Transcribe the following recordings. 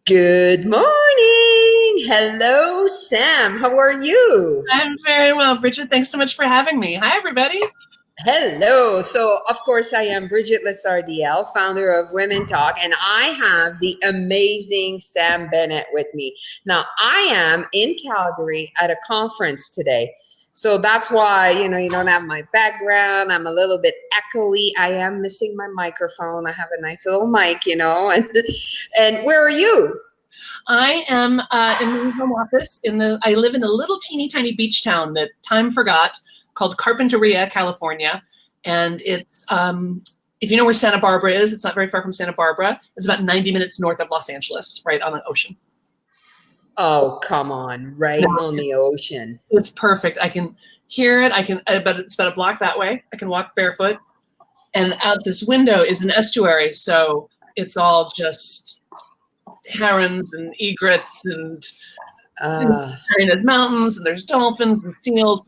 Good morning. Hello, Sam. How are you? I'm very well, Bridget. Thanks so much for having me. Hi, everybody. Hello. So, of course, I am Bridget Lessard-Deyell, founder of Women Talk, and I have the amazing Sam Bennett with me. Now, I am in Calgary at a conference today. So that's why, you don't have my background. I'm a little bit echoey. I am missing my microphone. I have a nice little mic, and where are you? I am in the home office. I live in a little teeny tiny beach town that time forgot called Carpinteria, California. And it's, if you know where Santa Barbara is, it's not very far from Santa Barbara. It's about 90 minutes north of Los Angeles, right on the ocean. Oh, come on, right on the ocean. It's perfect. I can hear it. But it's about a block that way. I can walk barefoot. And out this window is an estuary. So it's all just herons and egrets and there's mountains and there's dolphins and seals.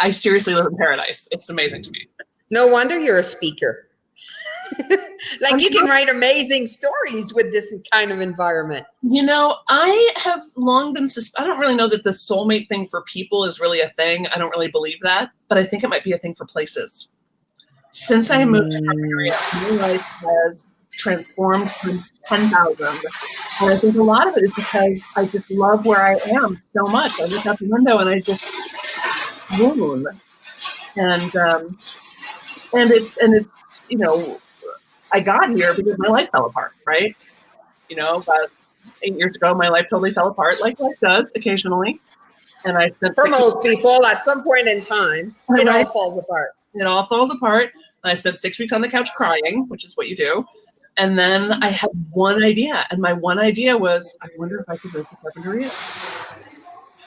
I seriously live in paradise. It's amazing to me. No wonder you're a speaker. Like you can write amazing stories with this kind of environment. I have long been, I don't really know that the soulmate thing for people is really a thing. I don't really believe that, but I think it might be a thing for places. Since I moved to Carpinteria, my life has transformed from 10,000. And I think a lot of it is because I just love where I am so much. I look out the window and I just swoon. And it's I got here because my life fell apart, right? About 8 years ago, my life totally fell apart, like life does occasionally. And I spent for most people at some point in time, it all falls apart. It all falls apart. And I spent 6 weeks on the couch crying, which is what you do. And then I had one idea, and my one idea was, I wonder if I could move to Carpinteria.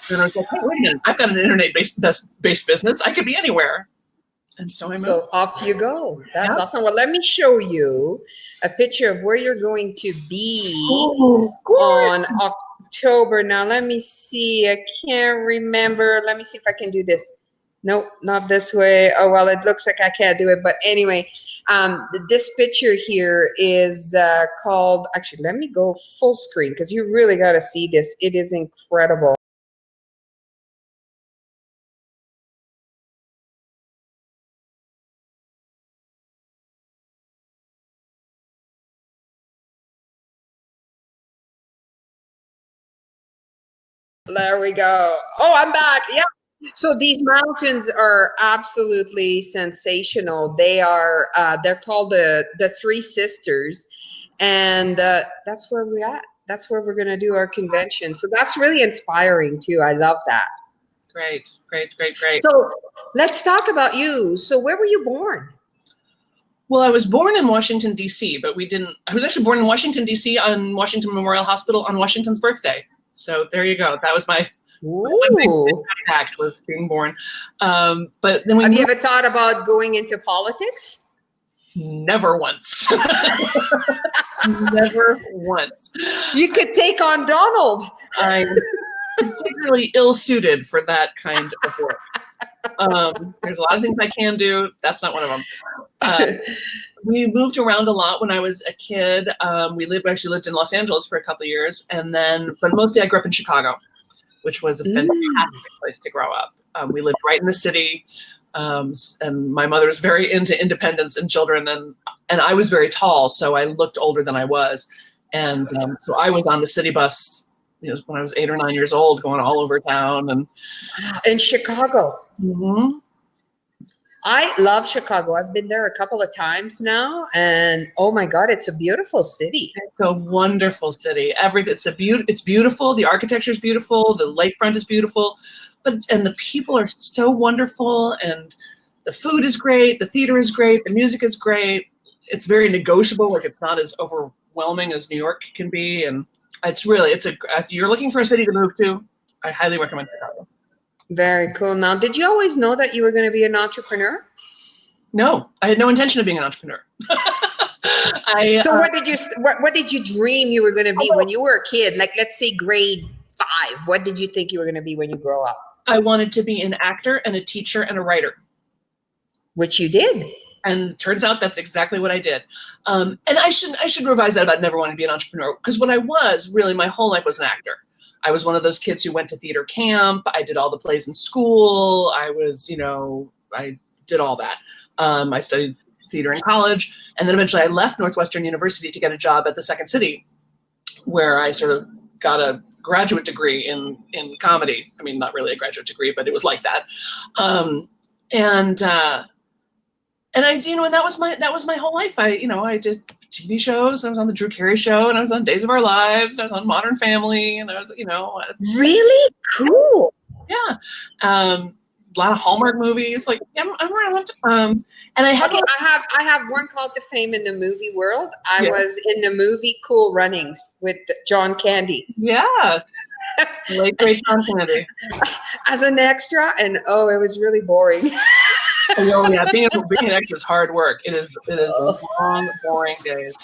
And I was like, hey, wait a minute, I've got an internet-based business. I could be anywhere. And so I moved. So off you go. That's awesome. Well, let me show you a picture of where you're going to be on October. Now, let me see. I can't remember. Let me see if I can do this. Nope, not this way. Oh, well, it looks like I can't do it. But anyway, this picture here is called, actually, let me go full screen because you really got to see this. It is incredible. There we go. Oh, I'm back. Yeah. So these mountains are absolutely sensational. They are, they're called the Three Sisters, and that's where we're at. That's where we're going to do our convention. So that's really inspiring too. I love that. Great. So let's talk about you. So where were you born? Well, I was born in Washington, D.C., but I was actually born in Washington, D.C. on Washington Memorial Hospital on Washington's birthday. So there you go. That was my big act, was being born. But then have you ever thought about going into politics? Never once. Never once. You could take on Donald. I'm particularly ill-suited for that kind of work. There's a lot of things I can do. That's not one of them. We moved around a lot when I was a kid. We actually lived in Los Angeles for a couple of years, but mostly I grew up in Chicago, which was a fantastic place to grow up. We lived right in the city, and my mother was very into independence and children, and I was very tall, so I looked older than I was, and so I was on the city bus, when I was 8 or 9 years old, going all over town and in Chicago. Mm-hmm. I love Chicago. I've been there a couple of times now, and oh my God, it's a beautiful city. It's a wonderful city. It's beautiful. The architecture is beautiful. The lakefront is beautiful, and the people are so wonderful, and the food is great. The theater is great. The music is great. It's very negotiable. Like, it's not as overwhelming as New York can be, and if you're looking for a city to move to, I highly recommend Chicago. Very cool. Now, did you always know that you were going to be an entrepreneur? No, I had no intention of being an entrepreneur. So what did you dream you were going to be when you were a kid? Like, let's say grade 5. What did you think you were going to be when you grow up? I wanted to be an actor and a teacher and a writer. Which you did. And it turns out that's exactly what I did. And I should revise that about never wanting to be an entrepreneur, because when I was really, my whole life was an actor. I was one of those kids who went to theater camp. I did all the plays in school. I was, I did all that. I studied theater in college. And then eventually I left Northwestern University to get a job at the Second City, where I sort of got a graduate degree in comedy. I mean, not really a graduate degree, but it was like that. And I, and that was my whole life. I did TV shows. I was on the Drew Carey Show, and I was on Days of Our Lives. And I was on Modern Family, and I was, really cool. Yeah. A lot of Hallmark movies. Like, yeah, I'm around. And I had. Okay, I have one call to fame in the movie world. I was in the movie Cool Runnings with John Candy. Yes. Late great John Candy. As an extra, and it was really boring. Oh yeah, being an extra is hard work. It is long, boring days.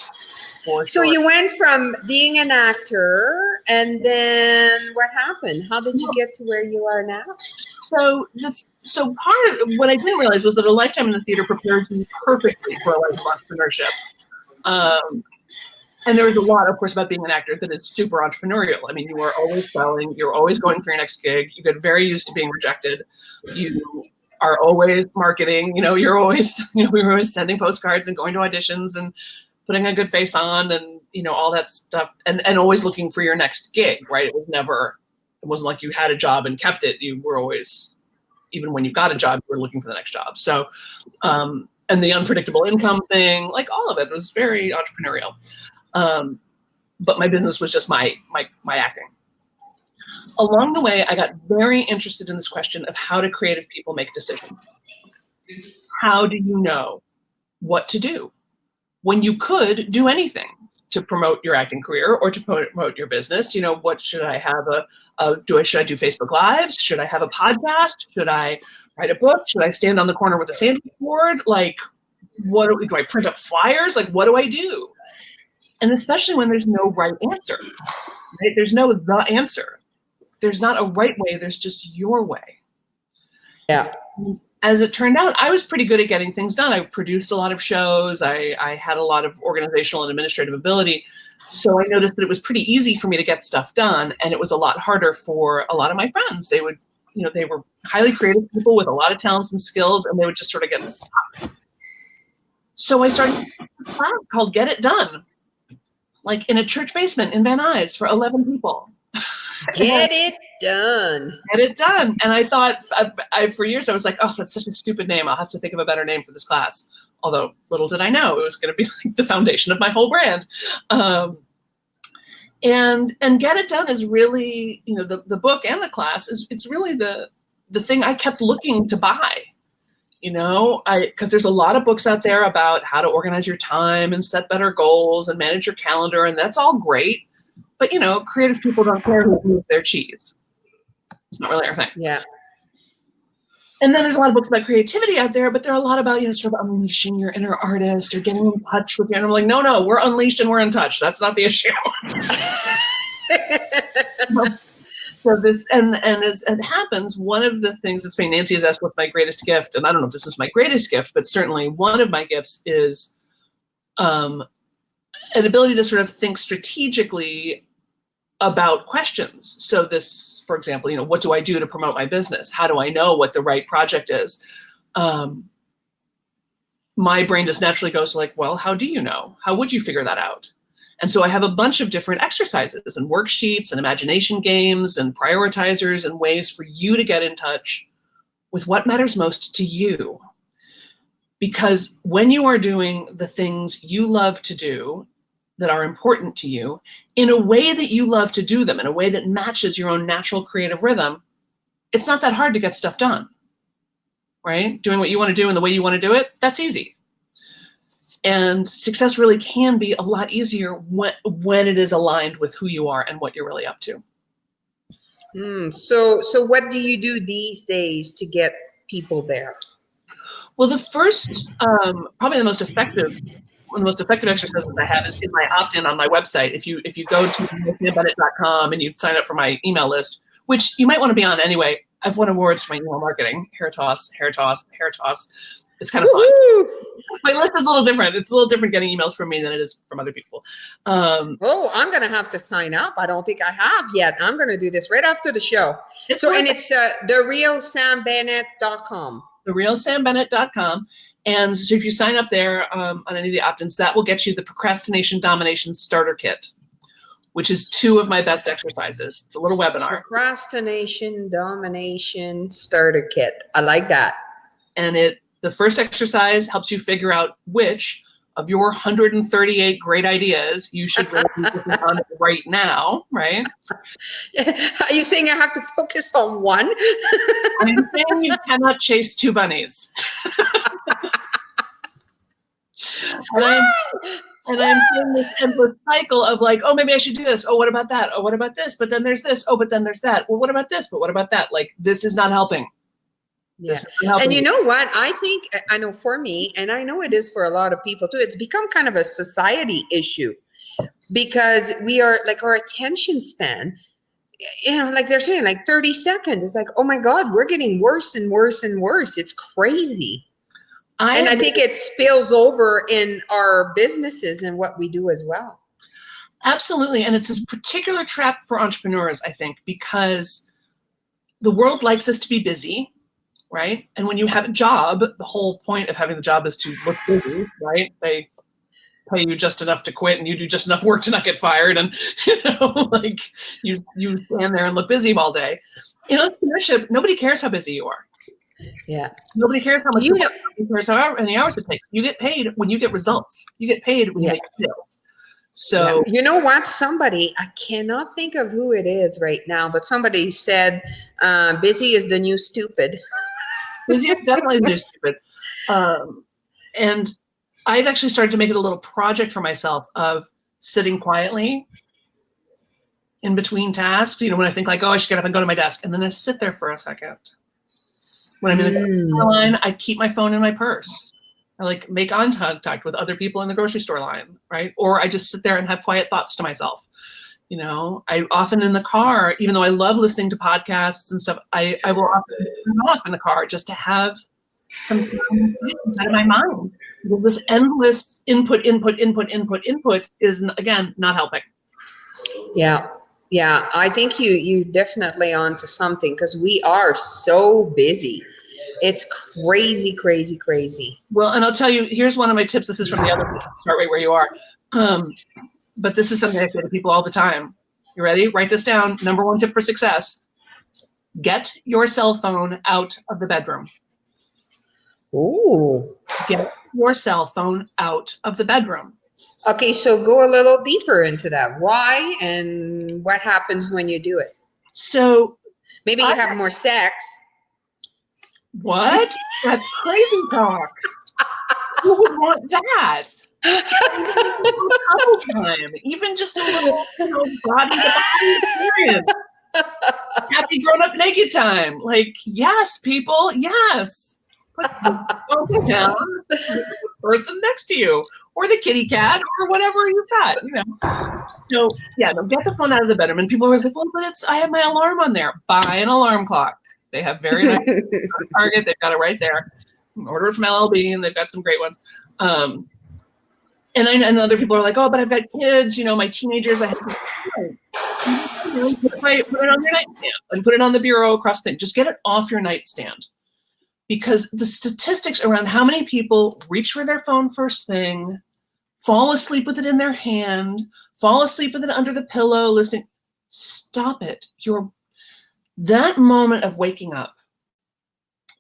So you went from being an actor, and then what happened? How did you get to where you are now? So part of what I didn't realize was that a lifetime in the theater prepares you perfectly for a life of entrepreneurship. And there was a lot, of course, about being an actor that is super entrepreneurial. I mean, you are always selling. You're always going for your next gig. You get very used to being rejected. You are always marketing. You're always, we were always sending postcards and going to auditions and putting a good face on and, all that stuff. And always looking for your next gig, right? It wasn't like you had a job and kept it. You were always, even when you got a job, you were looking for the next job. So, and the unpredictable income thing, like all of it was very entrepreneurial. But my business was just my acting. Along the way, I got very interested in this question of how do creative people make decisions? How do you know what to do when you could do anything to promote your acting career or to promote your business? What should I have? Should I do Facebook Lives? Should I have a podcast? Should I write a book? Should I stand on the corner with a sandwich board? Like, do I print up flyers? Like, what do I do? And especially when there's no right answer, right? There's no the answer. There's not a right way. There's just your way. Yeah. As it turned out, I was pretty good at getting things done. I produced a lot of shows. I had a lot of organizational and administrative ability. So I noticed that it was pretty easy for me to get stuff done. And it was a lot harder for a lot of my friends. They would, they were highly creative people with a lot of talents and skills, and they would just sort of get stuck. So I started a class called Get It Done, like in a church basement in Van Nuys for 11 people. Get it done. Get it done. And I thought, for years, I was like, that's such a stupid name. I'll have to think of a better name for this class. Although little did I know it was going to be like the foundation of my whole brand. And Get It Done is really, the book and the class it's really the thing I kept looking to buy. Because there's a lot of books out there about how to organize your time and set better goals and manage your calendar, and that's all great. But, creative people don't care who moves their cheese. It's not really our thing. Yeah. And then there's a lot of books about creativity out there, but there are a lot about, sort of unleashing your inner artist or getting in touch with your inner. I'm like, no, we're unleashed and we're in touch. That's not the issue. So this, and as it happens, one of the things that's funny, Nancy has asked what's my greatest gift, and I don't know if this is my greatest gift, but certainly one of my gifts is an ability to sort of think strategically about questions. So this, for example, what do I do to promote my business? How do I know what the right project is? My brain just naturally goes to like, well, how do you know? How would you figure that out? And so I have a bunch of different exercises and worksheets and imagination games and prioritizers and ways for you to get in touch with what matters most to you. Because when you are doing the things you love to do that are important to you in a way that you love to do them, in a way that matches your own natural creative rhythm, it's not that hard to get stuff done, right? Doing what you want to do in the way you want to do it, that's easy. And success really can be a lot easier when it is aligned with who you are and what you're really up to. So what do you do these days to get people there? Well, the first, probably one of the most effective exercises I have is my opt-in on my website. If you go to SamthaBennett.com and you sign up for my email list, which you might want to be on anyway. I've won awards for my email marketing. Hair toss. It's kind of fun. My list is a little different. It's a little different getting emails from me than it is from other people. I'm going to have to sign up. I don't think I have yet. I'm going to do this right after the show. It's therealsambennett.com. therealsambennett.com. And so if you sign up there on any of the opt-ins, that will get you the Procrastination Domination Starter Kit, which is 2 of my best exercises. It's a little webinar. Procrastination Domination Starter Kit. I like that. And the first exercise helps you figure out which of your 138 great ideas you should really be working on right now, right? Are you saying I have to focus on one? I'm saying you cannot chase 2 bunnies. And I'm in this endless cycle of like, oh, maybe I should do this. Oh, what about that? Oh, what about this? But then there's this. Oh, but then there's that. Well, what about this? But what about that? Like, this is not helping. Yeah. And you know what? I think, I know for me, and I know it is for a lot of people too, it's become kind of a society issue because we are like, our attention span, like they're saying, like 30 seconds. It's like, oh my God, we're getting worse and worse and worse. It's crazy. And I think it spills over in our businesses and what we do as well. Absolutely. And it's this particular trap for entrepreneurs, I think, because the world likes us to be busy, right? And when you have a job, the whole point of having the job is to look busy, right? They pay you just enough to quit and you do just enough work to not get fired. And, like you stand there and look busy all day. In entrepreneurship, nobody cares how busy you are. Yeah. Nobody cares how much nobody cares how many hours it takes. You get paid when you get results. You get paid when you make sales. So you know what? Somebody, I cannot think of who it is right now, but somebody said, busy is the new stupid. Busy is definitely the new stupid. And I've actually started to make it a little project for myself of sitting quietly in between tasks. When I think like, oh, I should get up and go to my desk. And then I sit there for a second. When I'm in the grocery store line, I keep my phone in my purse. I like make eye contact with other people in the grocery store line, right? Or I just sit there and have quiet thoughts to myself. I often in the car, even though I love listening to podcasts and stuff, I will often turn off in the car just to have some out of my mind. This endless input is, again, not helping. Yeah. Yeah, I think you definitely onto something because we are so busy. It's crazy, crazy, crazy. Well, and I'll tell you, here's one of my tips. This is from the other start right where you are. But this is something I say to people all the time. You ready? Write this down. Number 1 tip for success. Get your cell phone out of the bedroom. Ooh. Get your cell phone out of the bedroom. Okay, so go a little deeper into that. Why and what happens when you do it? So maybe you have more sex. What? That's crazy talk. Who would want that? Time. Even just a little body to body experience. Happy grown up naked time. Like, yes, people, yes. Put the phone down, the person next to you, or the kitty cat, or whatever you've got, So yeah, no, get the phone out of the bedroom. And people are always like, well, but I have my alarm on there. Buy an alarm clock. They have very nice Target. They've got it right there. Order it from LLB, and they've got some great ones. And other people are like, oh, but I've got kids. My teenagers. I have to put it on your nightstand and put it on the bureau across the thing. Just get it off your nightstand. Because the statistics around how many people reach for their phone first thing, fall asleep with it in their hand, fall asleep with it under the pillow, listening. Stop it. That moment of waking up,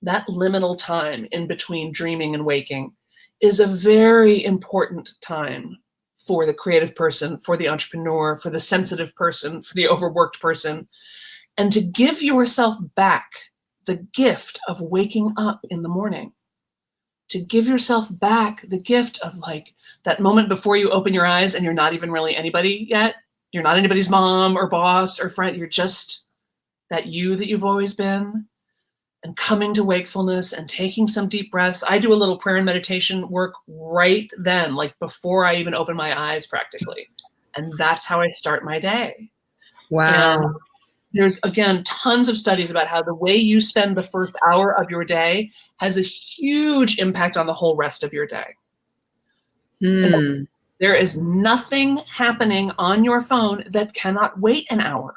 that liminal time in between dreaming and waking, is a very important time for the creative person, for the entrepreneur, for the sensitive person, for the overworked person. And to give yourself back the gift of waking up in the morning, to give yourself back the gift of like that moment before you open your eyes and you're not even really anybody yet. You're not anybody's mom or boss or friend. You're just that you that you've always been, and coming to wakefulness and taking some deep breaths. I do a little prayer and meditation work right then, like before I even open my eyes practically. And that's how I start my day. Wow. And There's, again, tons of studies about how the way you spend the first hour of your day has a huge impact on the whole rest of your day. And there is nothing happening on your phone that cannot wait an hour.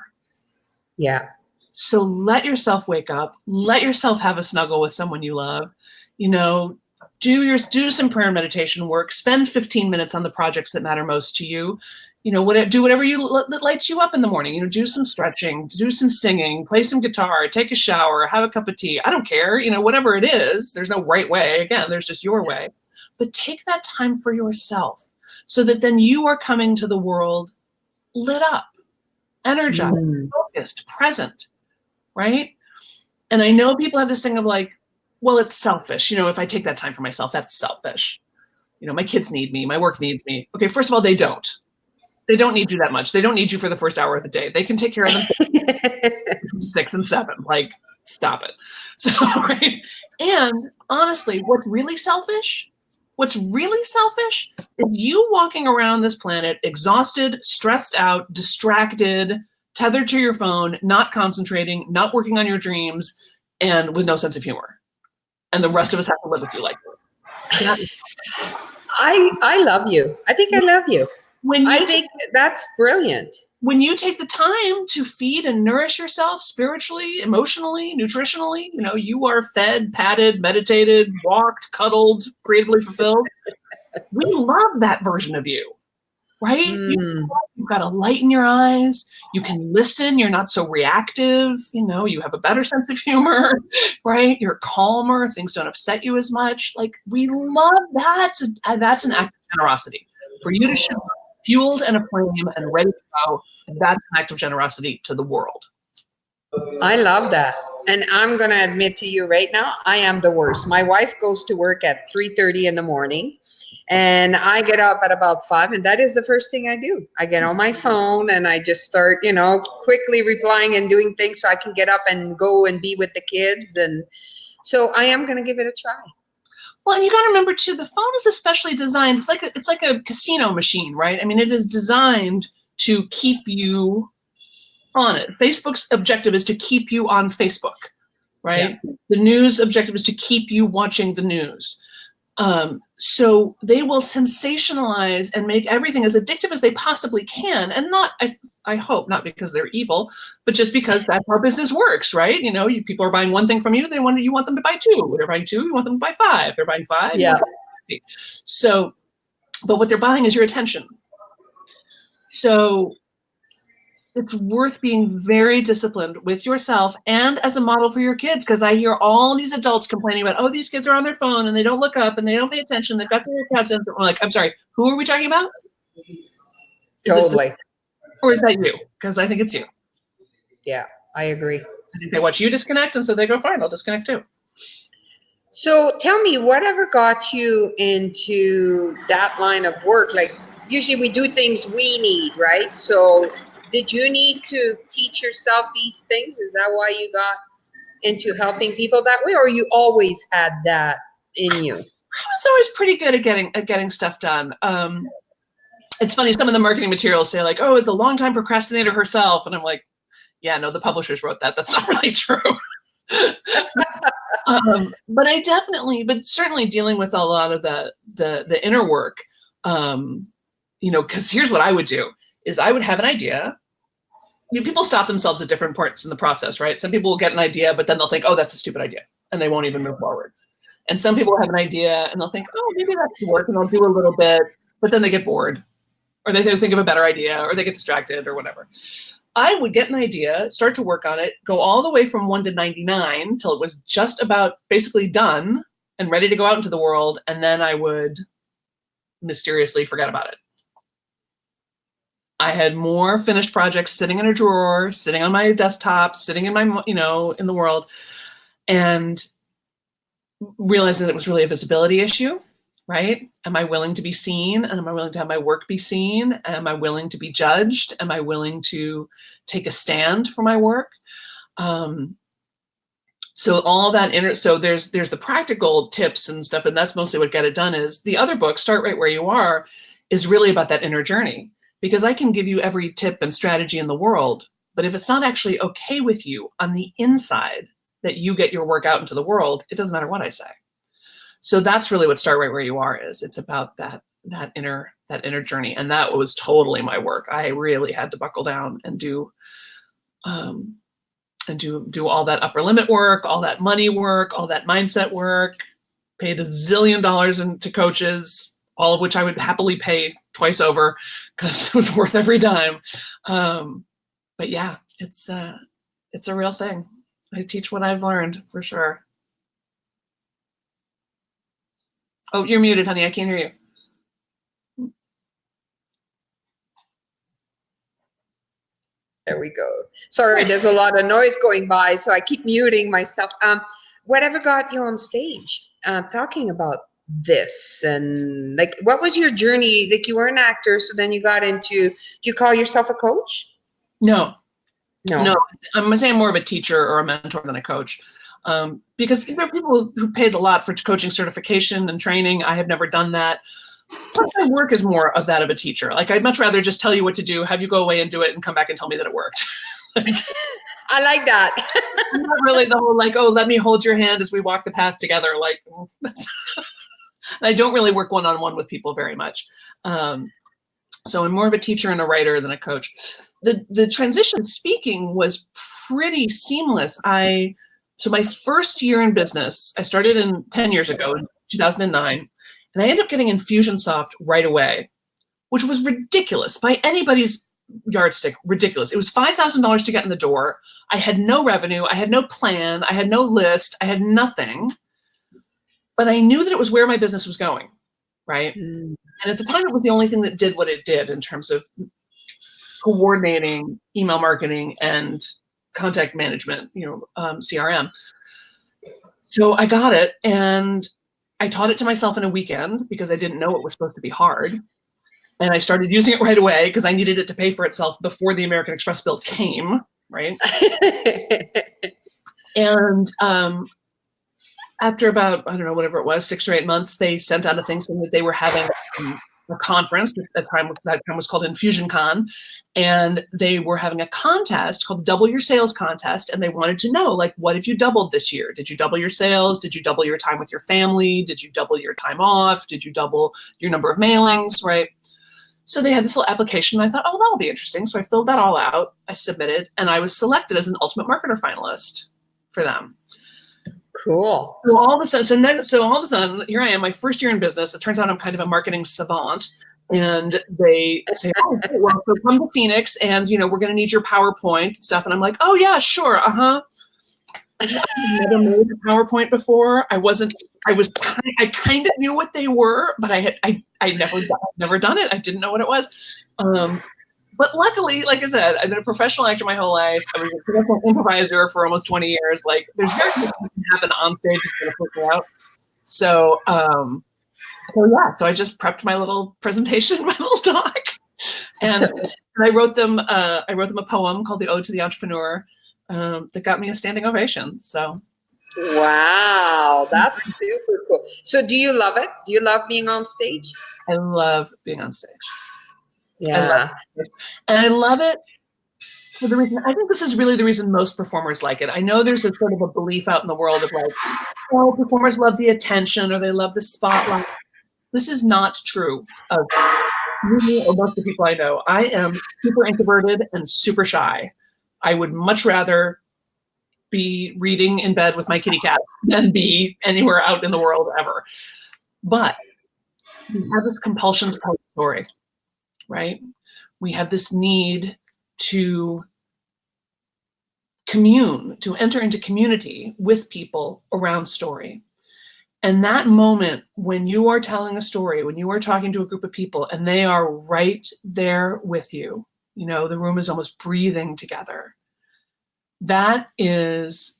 Yeah. So let yourself wake up, let yourself have a snuggle with someone you love, do some prayer and meditation work, spend 15 minutes on the projects that matter most to you. Do whatever that lights you up in the morning. Do some stretching, do some singing, play some guitar, take a shower, have a cup of tea. I don't care, whatever it is. There's no right way. Again, there's just your way. But take that time for yourself so that then you are coming to the world lit up, energized, focused, present, right? And I know people have this thing of like, well, it's selfish. If I take that time for myself, that's selfish. My kids need me. My work needs me. Okay, first of all, they don't. They don't need you that much. They don't need you for the first hour of the day. They can take care of them 6 and 7. Like, stop it. So, right? And honestly, what's really selfish is you walking around this planet exhausted, stressed out, distracted, tethered to your phone, not concentrating, not working on your dreams, and with no sense of humor. And the rest of us have to live with you like that. I love you. I think I love you. I think that's brilliant. When you take the time to feed and nourish yourself spiritually, emotionally, nutritionally, you are fed, patted, meditated, walked, cuddled, creatively fulfilled. We love that version of you, right? You've got a light in your eyes. You can listen. You're not so reactive. You have a better sense of humor, right? You're calmer. Things don't upset you as much. Like, we love that. That's an act of generosity. For you to show up fueled and aflame and ready to go, that's an act of generosity to the world. I love that. And I'm going to admit to you right now, I am the worst. My wife goes to work at 3:30 in the morning and I get up at about 5, and that is the first thing I do. I get on my phone and I just start, quickly replying and doing things so I can get up and go and be with the kids. And so I am going to give it a try. Well, and you got to remember too, the phone is especially designed. It's like a casino machine, right? I mean, it is designed to keep you on it. Facebook's objective is to keep you on Facebook, right? Yeah. The news objective is to keep you watching the news. So they will sensationalize and make everything as addictive as they possibly can, and not, I hope, not because they're evil, but just because that's how business works, right? People are buying one thing from you, you want them to buy 2. They're buying 2, you want them to buy 5. They're buying 5. Yeah. So, but what they're buying is your attention. So it's worth being very disciplined with yourself and as a model for your kids, because I hear all these adults complaining about, oh, these kids are on their phone and they don't look up and they don't pay attention. They've got their AirPods in. I'm like, I'm sorry, who are we talking about? Totally. Or is that you? Because I think it's you. Yeah, I agree. I think they watch you disconnect, and so they go, fine, I'll disconnect too. So tell me, whatever got you into that line of work? Like, usually we do things we need, right? So did you need to teach yourself these things? Is that why you got into helping people that way, or you always had that in you? I was always pretty good at getting stuff done. It's funny, some of the marketing materials say like, oh, it's a longtime procrastinator herself. And I'm like, yeah, no, the publishers wrote that. That's not really true. But certainly dealing with a lot of the inner work, because here's what I would do. Is I would have an idea. People stop themselves at different points in the process, right? Some people will get an idea, but then they'll think, oh, that's a stupid idea. And they won't even move forward. And some people have an idea and they'll think, oh, maybe that could work. And I'll do a little bit, but then they get bored, or they think of a better idea, or they get distracted or whatever. I would get an idea, start to work on it, go all the way from 1 to 99 till it was just about basically done and ready to go out into the world. And then I would mysteriously forget about it. I had more finished projects sitting in a drawer, sitting on my desktop, sitting in my, in the world, and realizing that it was really a visibility issue, right? Am I willing to be seen? And am I willing to have my work be seen? Am I willing to be judged? Am I willing to take a stand for my work? So all of that so there's the practical tips and stuff, and that's mostly what Get It Done is. The other book, Start Right Where You Are, is really about that inner journey. Because I can give you every tip and strategy in the world, But if it's not actually okay with you on the inside that you get your work out into the world, it doesn't matter what I say. So that's really what Start Right Where You Are is. It's about that inner journey. And that was totally my work. I really had to buckle down and do all that upper limit work, all that money work, all that mindset work, paid $1 zillion to coaches, all of which I would happily pay twice over because it was worth every dime. But yeah, it's a real thing. I teach what I've learned for sure. Oh, you're muted, honey. I can't hear you. There we go. Sorry, there's a lot of noise going by, so I keep muting myself. Whatever got you on stage talking about this? And like, what was your journey? Like, you were an actor, so then you got into, do you call yourself a coach? No. I'm going to say I'm more of a teacher or a mentor than a coach. Because there are people who paid a lot for coaching certification and training. I have never done that. My work is more of that of a teacher. Like, I'd much rather just tell you what to do, have you go away and do it, and come back and tell me that it worked. I like that. Not really the whole like, oh, let me hold your hand as we walk the path together. Like, I don't really work one-on-one with people very much. So I'm more of a teacher and a writer than a coach. The transition speaking was pretty seamless. So my first year in business, I started 10 years ago in 2009. And I ended up getting Infusionsoft right away, which was ridiculous by anybody's yardstick. Ridiculous. It was $5,000 to get in the door. I had no revenue. I had no plan. I had no list. I had nothing. But I knew that it was where my business was going, right? And at the time, it was the only thing that did what it did in terms of coordinating email marketing and contact management, CRM. So I got it, and I taught it to myself in a weekend because I didn't know it was supposed to be hard. And I started using it right away because I needed it to pay for itself before the American Express bill came, right? And after about, I don't know, whatever it was, 6 or 8 months, they sent out a thing saying that they were having a conference. That time was called InfusionCon. And they were having a contest called the Double Your Sales Contest. And they wanted to know, like, what have you doubled this year? Did you double your sales? Did you double your time with your family? Did you double your time off? Did you double your number of mailings, right? So they had this little application. And I thought, oh, that'll be interesting. So I filled that all out. I submitted, and I was selected as an Ultimate Marketer finalist for them. Cool. So all of a sudden, here I am, my first year in business. It turns out I'm kind of a marketing savant. And they say, oh, well, so come to Phoenix, and we're going to need your PowerPoint and stuff. And I'm like, oh yeah, sure, I've never made a PowerPoint before. I kind of knew what they were, but I'd never done it. I didn't know what it was. But luckily, like I said, I've been a professional actor my whole life. I was a professional improviser for almost 20 years. Like, there's very little that can happen on stage that's going to freak me out. So I just prepped my little presentation, my little talk, and I wrote them a poem called "The Ode to the Entrepreneur" that got me a standing ovation. So, wow, that's super cool. So, do you love it? Do you love being on stage? I love being on stage. Yeah. I love it for the reason, I think this is really the reason most performers like it. I know there's a sort of a belief out in the world of like, oh, performers love the attention or they love the spotlight. This is not true of me or most of the people I know. I am super introverted and super shy. I would much rather be reading in bed with my kitty cat than be anywhere out in the world ever. But we have this compulsion to tell a story. Right? We have this need to commune, to enter into community with people around story. And that moment when you are telling a story, when you are talking to a group of people and they are right there with you, the room is almost breathing together. That is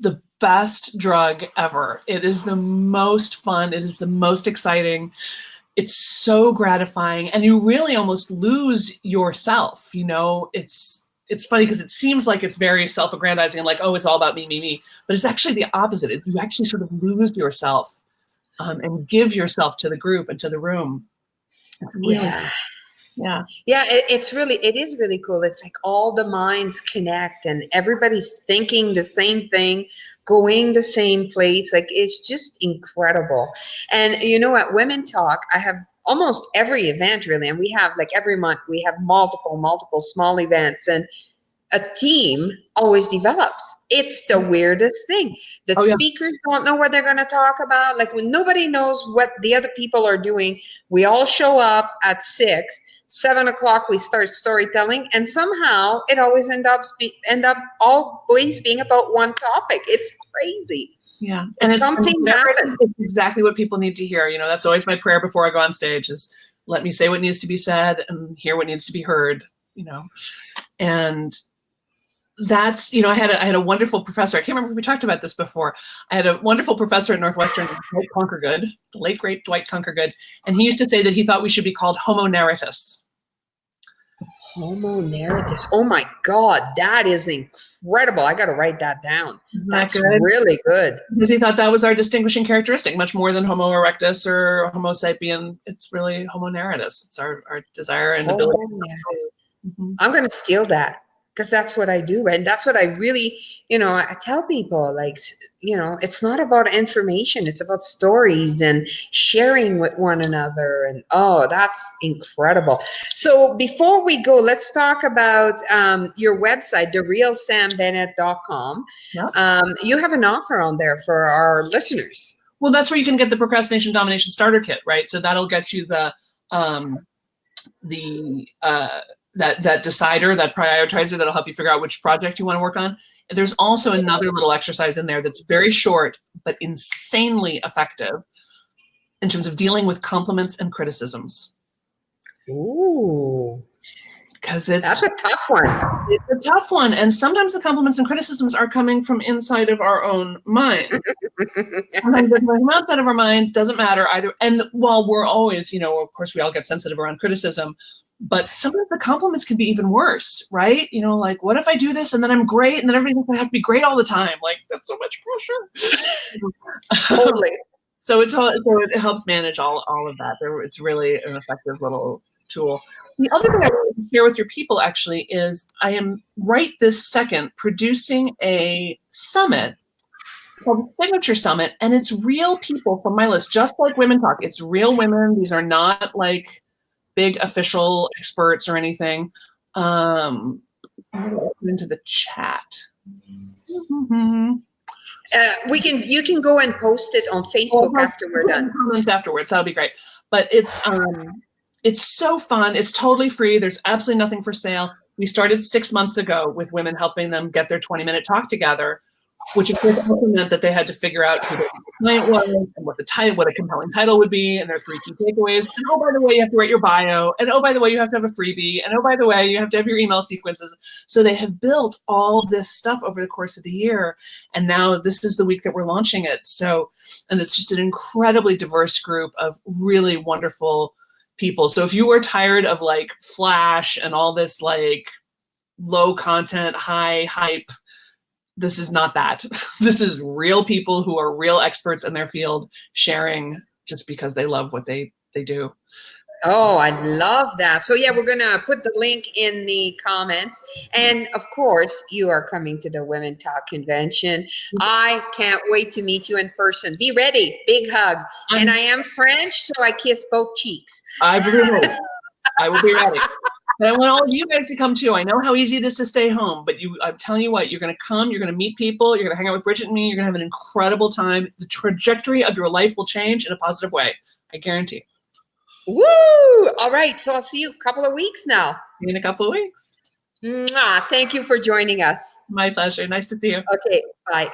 the best drug ever. It is the most fun. It is the most exciting. It's so gratifying, and you really almost lose yourself. It's funny because it seems like it's very self-aggrandizing and like, oh, it's all about me, but it's actually the opposite. You actually sort of lose yourself and give yourself to the group and to the room. It's really, Yeah. Yeah, it is really cool. It's like all the minds connect and everybody's thinking the same thing, going the same place. Like it's just incredible. And you know, at Women Talk, I have almost every event really, and we have like every month we have multiple small events, and a theme always develops. It's the weirdest thing. The speakers don't know what they're going to talk about. Like when nobody knows what the other people are doing, we all show up at 6, 7 o'clock. We start storytelling, and somehow it always end up always being about one topic. It's crazy. Yeah, and something happens. It's exactly what people need to hear. You know, that's always my prayer before I go on stage: is let me say what needs to be said and hear what needs to be heard. You know, and that's, you know, I had a wonderful professor. I can't remember if we talked about this before. I had a wonderful professor at Northwestern, Dwight Conquergood, the late great Dwight Conquergood, and he used to say that he thought we should be called Homo Narratus. Homo Narratus. Oh my God, that is incredible. I got to write that down. That's really good. Because he thought that was our distinguishing characteristic, much more than Homo erectus or Homo sapien. It's really Homo Narratus. It's our desire and ability. I'm going to steal that. Because that's what I do. And that's what I really, you know, I tell people, like, you know, it's not about information. It's about stories and sharing with one another. And oh, that's incredible. So before we go, let's talk about your website, therealsambennett.com. Yep. You have an offer on there for our listeners. Well, that's where you can get the Procrastination Domination Starter Kit, right? So that'll get you that decider, that prioritizer that'll help you figure out which project you want to work on. And there's also another little exercise in there that's very short, but insanely effective in terms of dealing with compliments and criticisms. Ooh. Because that's a tough one. It's a tough one. And sometimes the compliments and criticisms are coming from inside of our own mind. Sometimes they're coming from outside of our mind, doesn't matter either. And while we're always, you know, of course, we all get sensitive around criticism, but sometimes the compliments can be even worse, right? You know, like, what if I do this and then I'm great and then everything's gonna have to be great all the time? Like, that's so much pressure. Totally. So it helps manage all of that. It's really an effective little tool. The other thing I want to share with your people actually is I am right this second producing a summit called the Signature Summit, and it's real people from my list, just like Women Talk. It's real women. These are not like big official experts or anything. I'm going to open into the chat. You can go and post it on Facebook after we're done. Comments afterwards, that'll be great. But it's so fun. It's totally free. There's absolutely nothing for sale. We started 6 months ago with women, helping them get their 20-minute talk together, which of course also meant that they had to figure out who their client was and what a compelling title would be, and their 3 key takeaways. And oh, by the way, you have to write your bio. And oh, by the way, you have to have a freebie. And oh, by the way, you have to have your email sequences. So they have built all this stuff over the course of the year. And now this is the week that we're launching it. So, and it's just an incredibly diverse group of really wonderful people. So if you were tired of like flash and all this like low content, high hype, this is not that. This is real people who are real experts in their field sharing just because they love what they do. Oh, I love that. So yeah, we're going to put the link in the comments. And of course, you are coming to the Women Talk Convention. I can't wait to meet you in person. Be ready. Big hug. And I am French, so I kiss both cheeks. I will be ready. And I want all of you guys to come too. I know how easy it is to stay home, but I'm telling you what, you're going to come, you're going to meet people, you're going to hang out with Bridget and me, you're going to have an incredible time. The trajectory of your life will change in a positive way. I guarantee. Woo! All right. So I'll see you a couple of weeks now. In a couple of weeks. Mwah. Thank you for joining us. My pleasure. Nice to see you. Okay. Bye.